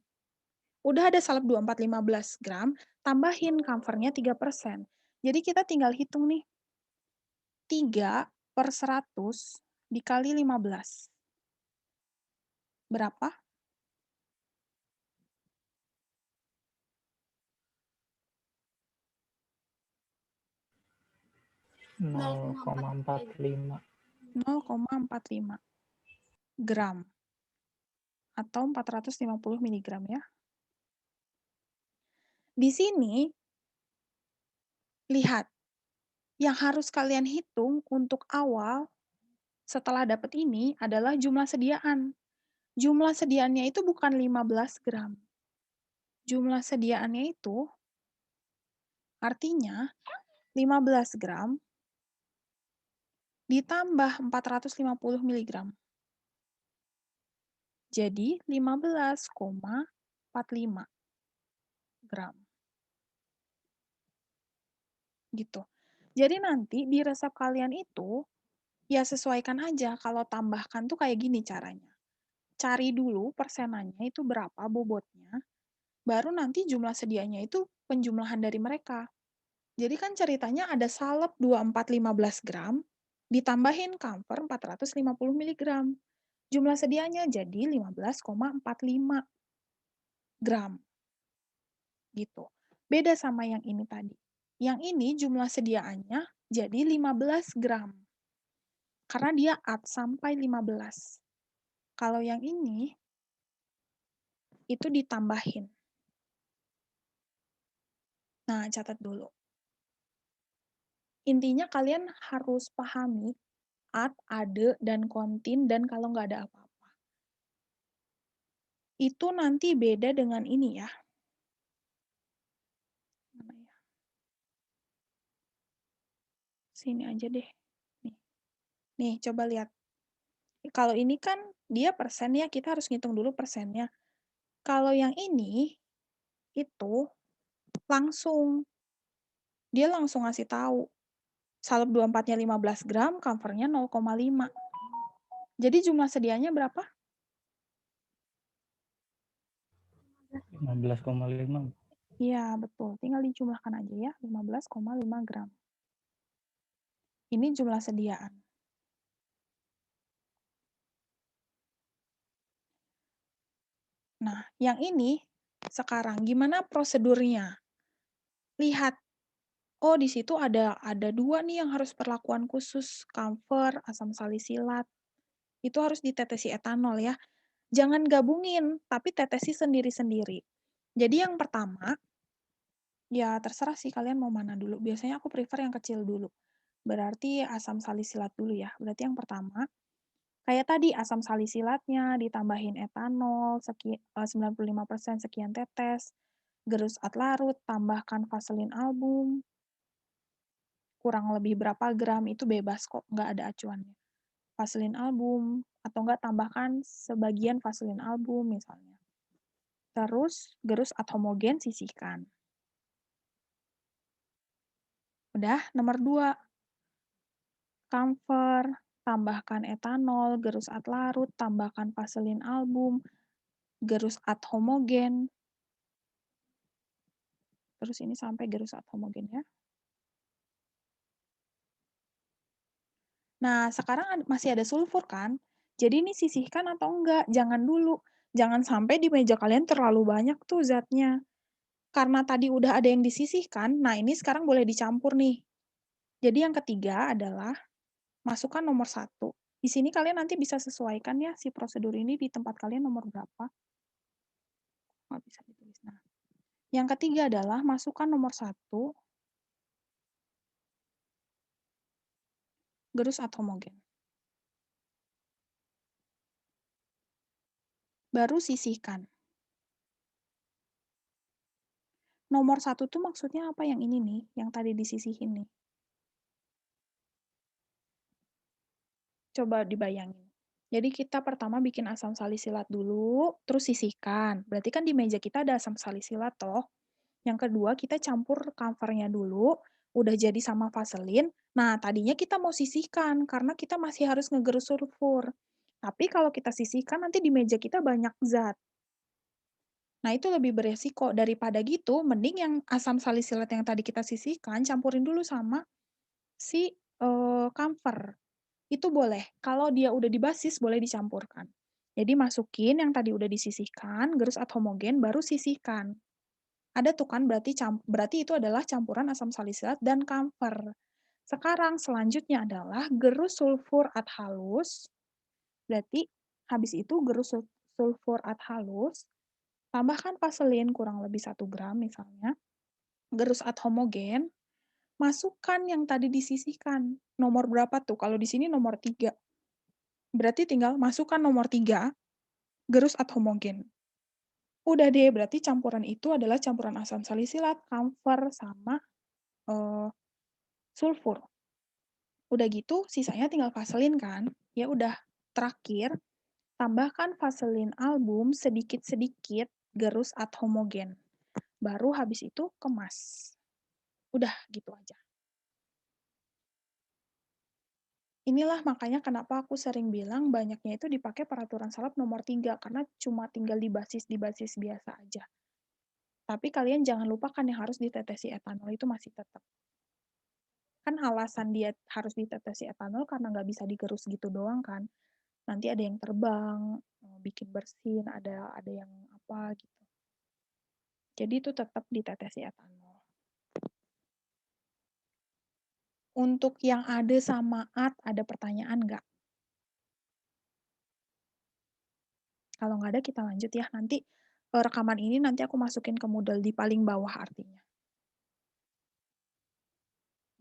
Udah ada salep 24 15 gram, tambahin kamfernya 3%. Jadi kita tinggal hitung nih. 3/100 dikali 15. Berapa? 0,45 0,45 gram atau 450 mg ya. Di sini lihat, yang harus kalian hitung untuk awal setelah dapat ini adalah jumlah sediaan. Jumlah sediaannya itu bukan 15 gram. Jumlah sediaannya itu artinya 15 gram ditambah 450 mg. Jadi 15,45 gram. Gitu. Jadi nanti di resep kalian itu, ya sesuaikan aja. Kalau tambahkan tuh kayak gini caranya. Cari dulu persenannya itu berapa bobotnya, baru nanti jumlah sedianya itu penjumlahan dari mereka. Jadi kan ceritanya ada salep 24 15 gram, ditambahin kamfer 450 mg. Jumlah sedianya jadi 15,45 gram. Gitu. Beda sama yang ini tadi. Yang ini jumlah sediaannya jadi 15 gram. Karena dia ad sampai 15. Kalau yang ini, itu ditambahin. Nah, catat dulu. Intinya kalian harus pahami ad, ade, dan kontin, dan kalau nggak ada apa-apa. Itu nanti beda dengan ini ya. Mana ya? Sini aja deh. Nih, coba lihat. Kalau ini kan dia persen ya, kita harus ngitung dulu persennya. Kalau yang ini, itu langsung. Dia langsung ngasih tahu. Salep 24-nya 15 gram, kamfernya 0,5. Jadi jumlah sedianya berapa? 15,5. Iya, betul. Tinggal dijumlahkan aja ya, 15,5 gram. Ini jumlah sediaan. Nah, yang ini sekarang gimana prosedurnya? Lihat, oh di situ ada dua nih yang harus perlakuan khusus, kamfer, asam salisilat. Itu harus ditetesi etanol ya. Jangan gabungin, tapi tetesi sendiri-sendiri. Jadi yang pertama, ya terserah sih kalian mau mana dulu. Biasanya aku prefer yang kecil dulu. Berarti asam salisilat dulu ya. Berarti yang pertama, kayak tadi asam salisilatnya ditambahin etanol 95% sekian tetes, gerus ad larut, tambahkan vaselin album, kurang lebih berapa gram itu bebas kok, nggak ada acuannya. Vaselin album, atau nggak tambahkan sebagian vaselin album misalnya. Terus gerus ad homogen sisihkan. Udah, nomor 2. Kamfer, tambahkan etanol, gerus ad larut, tambahkan vaselin album, gerus ad homogen, Terus ini sampai gerusat homogen ya. Nah, sekarang masih ada sulfur kan? Jadi ini sisihkan atau enggak? Jangan dulu. Jangan sampai di meja kalian terlalu banyak tuh zatnya. Karena tadi udah ada yang disisihkan, nah ini sekarang boleh dicampur nih. Jadi yang ketiga adalah masukkan nomor 1. Di sini kalian nanti bisa sesuaikan ya si prosedur ini di tempat kalian nomor berapa. Nggak bisa ditulis. Nah, yang ketiga adalah masukkan nomor 1 gerus homogen. Baru sisihkan. Nomor 1 tuh maksudnya apa yang ini nih, yang tadi disisihin nih. Coba dibayangin. Jadi kita pertama bikin asam salisilat dulu, terus sisihkan. Berarti kan di meja kita ada asam salisilat toh. Yang kedua kita campur camphornya dulu, udah jadi sama vaselin. Nah, tadinya kita mau sisihkan karena kita masih harus ngegerus sulfur. Tapi kalau kita sisihkan nanti di meja kita banyak zat. Nah, itu lebih beresiko daripada gitu, mending yang asam salisilat yang tadi kita sisihkan campurin dulu sama si camphor. Itu boleh, kalau dia udah di basis boleh dicampurkan. Jadi masukin yang tadi udah disisihkan, gerus homogen, baru sisihkan. Ada tuh kan berarti itu adalah campuran asam salisilat dan camphor. Sekarang selanjutnya adalah gerus sulfur halus. Berarti habis itu gerus sulfur halus, tambahkan vaselin kurang lebih 1 gram misalnya. Gerus homogen, masukkan yang tadi disisihkan. Nomor berapa tuh? Kalau di sini nomor 3. Berarti tinggal masukkan nomor 3, gerus homogen. Udah deh, berarti campuran itu adalah campuran asam salisilat, camphor, sama sulfur. Udah gitu, sisanya tinggal vaselin kan? Ya udah, terakhir, tambahkan vaselin album sedikit-sedikit, gerus homogen. Baru habis itu kemas. Udah, gitu aja. Inilah makanya kenapa aku sering bilang banyaknya itu dipakai peraturan salep nomor 3, karena cuma tinggal di basis biasa aja. Tapi kalian jangan lupakan yang harus ditetesi etanol itu masih tetap. Kan alasan dia harus ditetesi etanol karena nggak bisa digerus gitu doang kan. Nanti ada yang terbang, bikin bersin, ada yang apa gitu. Jadi itu tetap ditetesi etanol. Untuk yang ada sama at, ada pertanyaan nggak? Kalau nggak ada, kita lanjut ya. Nanti rekaman ini nanti aku masukin ke Moodle di paling bawah artinya.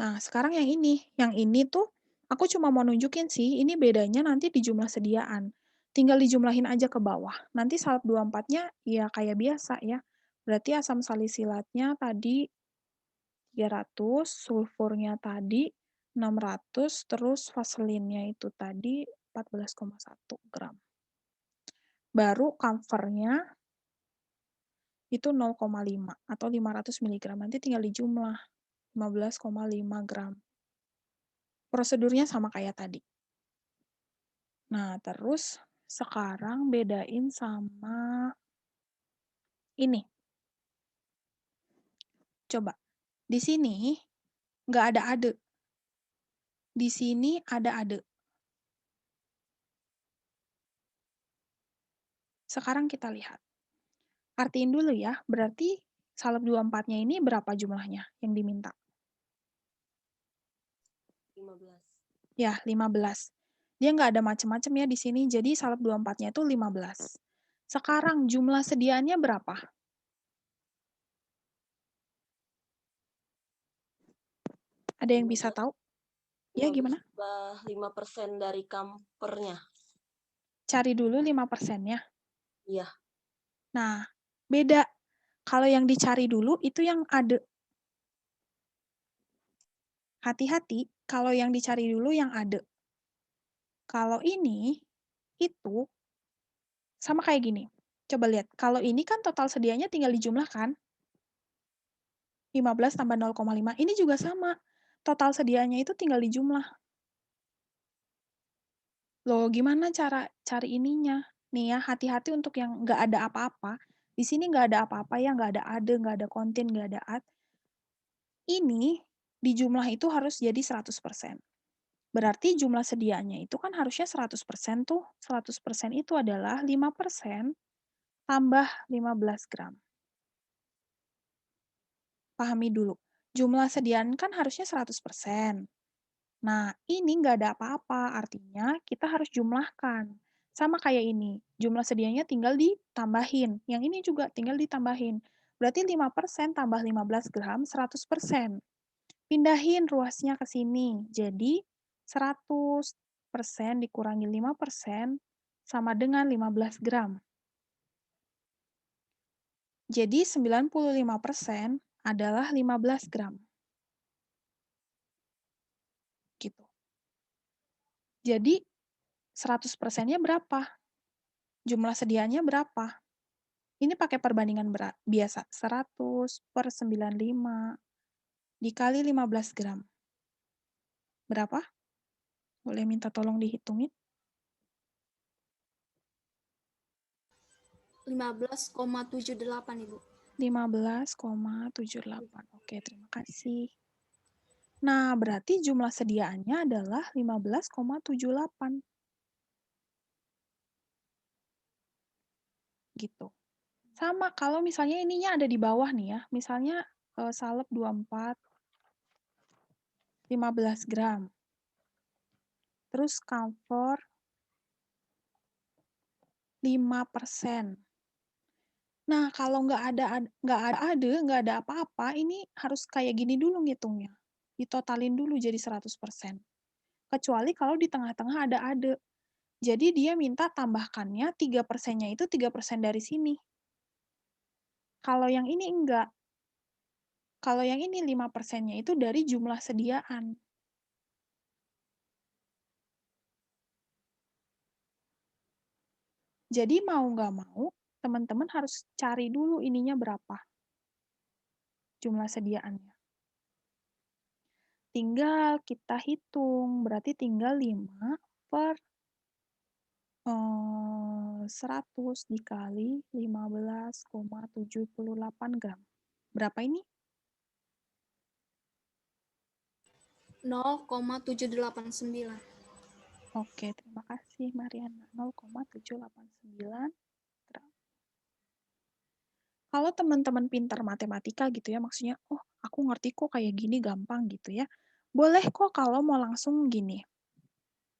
Nah, sekarang yang ini. Yang ini tuh, aku cuma mau nunjukin sih, ini bedanya nanti di jumlah sediaan. Tinggal dijumlahin aja ke bawah. Nanti salep 24-nya ya kayak biasa ya. Berarti asam salisilatnya tadi 300, sulfurnya tadi 600, terus vaselinnya itu tadi 14,1 gram. Baru camphornya itu 0,5 atau 500 mg. Nanti tinggal dijumlah 15,5 gram. Prosedurnya sama kayak tadi. Nah, terus sekarang bedain sama ini. Coba, di sini nggak ada ade. Di sini ada ade. Sekarang kita lihat. Artiin dulu ya, berarti salep 24-nya ini berapa jumlahnya yang diminta? 15. Ya, 15. Dia nggak ada macam-macam ya di sini, jadi salep 24-nya itu 15. Sekarang jumlah sediaannya berapa? Ada yang bisa tahu? Ya, gimana? 5% dari campernya. Cari dulu 5%-nya. Iya. Nah, beda. Kalau yang dicari dulu itu yang ada. Hati-hati, kalau yang dicari dulu yang ada. Kalau ini, itu sama kayak gini. Coba lihat, kalau ini kan total sedianya tinggal dijumlahkan. 15 tambah 0,5. Ini juga sama. Total sedianya itu tinggal dijumlah. Loh, gimana cara cari ininya? Nih ya, hati-hati untuk yang nggak ada apa-apa. Di sini nggak ada apa-apa ya, nggak ada ade, nggak ada kontin, nggak ada ad. Ini di jumlah itu harus jadi 100%. Berarti jumlah sediaannya itu kan harusnya 100% tuh. 100% itu adalah 5% tambah 15 gram. Pahami dulu. Jumlah sediaan kan harusnya 100%. Nah, ini nggak ada apa-apa, artinya kita harus jumlahkan. Sama kayak ini, jumlah sedianya tinggal ditambahin. Yang ini juga tinggal ditambahin. Berarti 5% tambah 15 gram, 100%. Pindahin ruasnya ke sini. Jadi, 100% dikurangi 5% sama dengan 15 gram. Jadi, 95% adalah 15 gram. Gitu. Jadi, 100%-nya berapa? Jumlah sediaannya berapa? Ini pakai perbandingan biasa, 100 per 95 dikali 15 gram. Berapa? Boleh minta tolong dihitungin? 15,78 Ibu. 15,78. Oke, terima kasih. Nah, berarti jumlah sediaannya adalah 15,78. Gitu. Sama kalau misalnya ininya ada di bawah nih ya. Misalnya salep 24 15 gram. Terus camphor 5%. Nah, kalau nggak ada apa-apa, ini harus kayak gini dulu ngitungnya. Ditotalin dulu jadi 100%. Kecuali kalau di tengah-tengah ada ade. Jadi dia minta tambahkannya 3%-nya itu 3% dari sini. Kalau yang ini enggak. Kalau yang ini 5%-nya itu dari jumlah sediaan. Jadi mau nggak mau, teman-teman harus cari dulu ininya berapa. Jumlah sediaannya. Tinggal kita hitung, berarti tinggal 5 per 100 dikali 15,78 gram. Berapa ini? 0,789. Oke, terima kasih Mariana. 0,789 gram. Kalau teman-teman pintar matematika gitu ya, maksudnya, oh aku ngerti kok kayak gini gampang gitu ya. Boleh kok kalau mau langsung gini.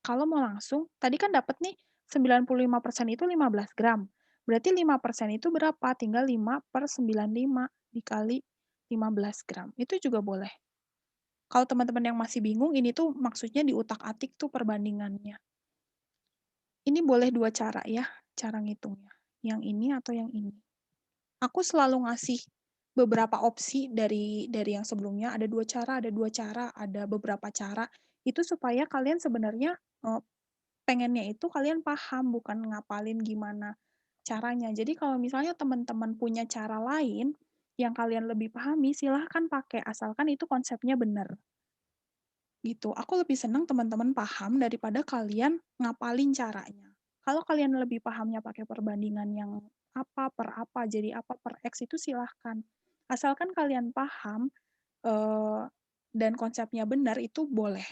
Kalau mau langsung, tadi kan dapat nih 95% itu 15 gram. Berarti 5% itu berapa? Tinggal 5 per 95 dikali 15 gram. Itu juga boleh. Kalau teman-teman yang masih bingung, ini tuh maksudnya diutak-atik tuh perbandingannya. Ini boleh dua cara ya, cara ngitungnya. Yang ini atau yang ini. Aku selalu ngasih beberapa opsi dari yang sebelumnya. Ada dua cara, ada beberapa cara. Itu supaya kalian sebenarnya pengennya itu kalian paham, bukan ngapalin gimana caranya. Jadi kalau misalnya teman-teman punya cara lain yang kalian lebih pahami, silahkan pakai, asalkan itu konsepnya benar. Gitu. Aku lebih senang teman-teman paham daripada kalian ngapalin caranya. Kalau kalian lebih pahamnya pakai perbandingan yang apa per apa, jadi apa per X itu silahkan. Asalkan kalian paham dan konsepnya benar itu boleh.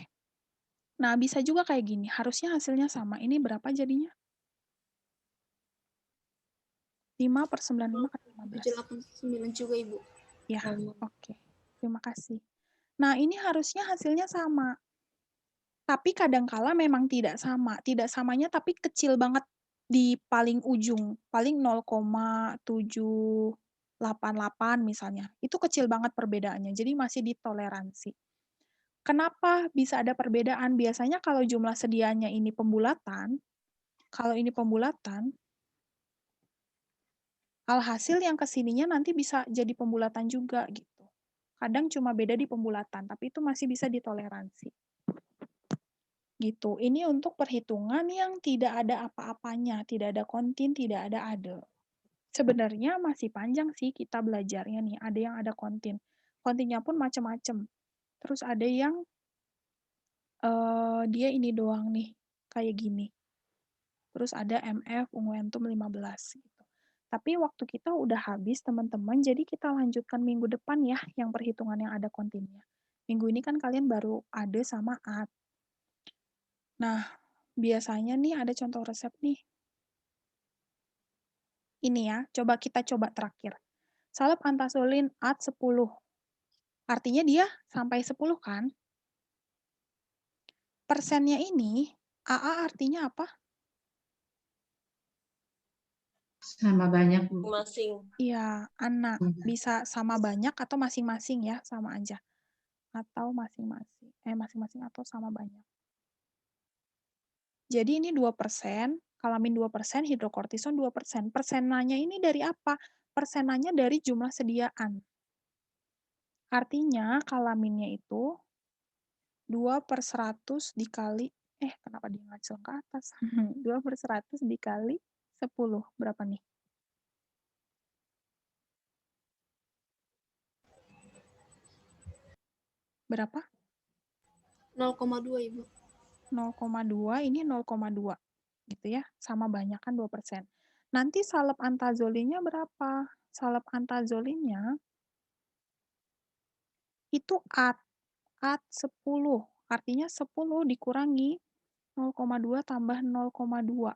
Nah, bisa juga kayak gini, harusnya hasilnya sama. Ini berapa jadinya? 5 per 95 kan 15. 789 juga Ibu. Ya, oke. Terima kasih. Nah, ini harusnya hasilnya sama. Tapi kadangkala memang tidak sama. Tidak samanya tapi kecil banget di paling ujung. Paling 0,788 misalnya. Itu kecil banget perbedaannya. Jadi masih ditoleransi. Kenapa bisa ada perbedaan? Biasanya kalau jumlah sediaannya ini pembulatan, kalau ini pembulatan, alhasil yang kesininya nanti bisa jadi pembulatan juga gitu. Kadang cuma beda di pembulatan, tapi itu masih bisa ditoleransi. Gitu. Ini untuk perhitungan yang tidak ada apa-apanya, tidak ada kontin, tidak ada ade. Sebenarnya masih panjang sih kita belajarnya nih. Ada yang ada kontin. Kontinnya pun macam-macam. Terus ada yang dia ini doang nih, kayak gini. Terus ada MF Unguentum 15 gitu. Tapi waktu kita udah habis, teman-teman, jadi kita lanjutkan minggu depan ya, yang perhitungan yang ada kontinnya. Minggu ini kan kalian baru ada sama at. Nah, biasanya nih ada contoh resep nih. Ini ya, kita coba terakhir. Salep antazolin at 10. Artinya dia sampai 10 kan? Persennya ini, AA artinya apa? Sama banyak, Bu. Masing. Iya, anak. Bisa sama banyak atau masing-masing ya, sama aja. Atau masing-masing. Masing-masing atau sama banyak. Jadi ini 2%, kalamin 2%, hidrokortison 2%. Persenanya ini dari apa? Persenanya dari jumlah sediaan. Artinya kalaminnya itu 2/100 dikali, kenapa dia ngacil ke atas? 2/100 dikali 10. Berapa nih? Berapa? 0,2 Ibu. 0,2, ini 0,2. Gitu ya, sama banyak kan 2%. Nanti salep antazolinnya berapa? Salep antazolinnya itu at 10. Artinya 10 dikurangi 0,2 tambah 0,2.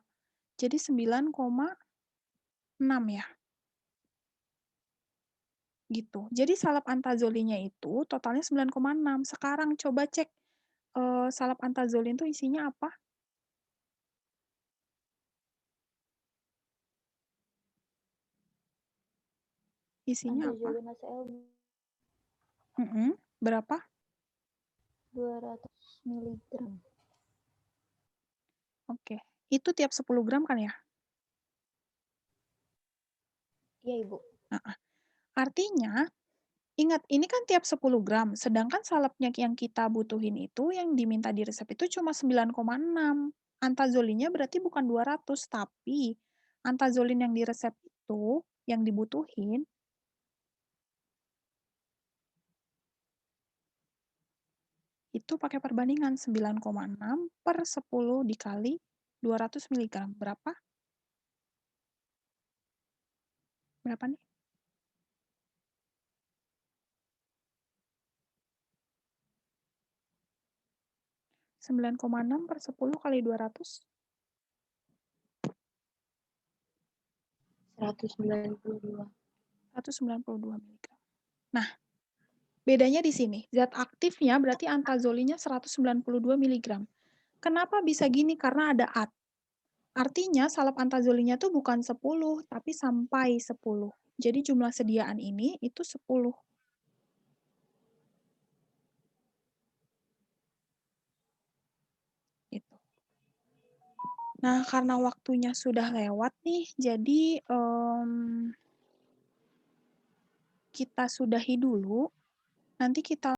Jadi 9,6 ya. Gitu. Jadi salep antazolinya itu totalnya 9,6. Sekarang coba cek salep antazolin itu isinya apa? Isinya apa? Antazolin HCl Berapa? 200 mg. Oke. Itu tiap 10 gram kan ya? Iya, Ibu. Artinya, ingat, ini kan tiap 10 gram, sedangkan salepnya yang kita butuhin itu, yang diminta di resep itu cuma 9,6. Antazolinnya berarti bukan 200, tapi antazolin yang di resep itu, yang dibutuhin, itu pakai perbandingan 9,6 per 10 dikali 200 mg. Berapa? Berapa nih? Sembilan koma 6 per 10 kali 200? 192. 192 mg. Nah, bedanya di sini. Zat aktifnya berarti antazolinya 192 mg. Kenapa bisa gini? Karena ada at. Artinya salep antazolinya tuh bukan 10, tapi sampai 10. Jadi jumlah sediaan ini itu 10. Gitu. Nah, karena waktunya sudah lewat nih, jadi kita sudahi dulu. Nanti kita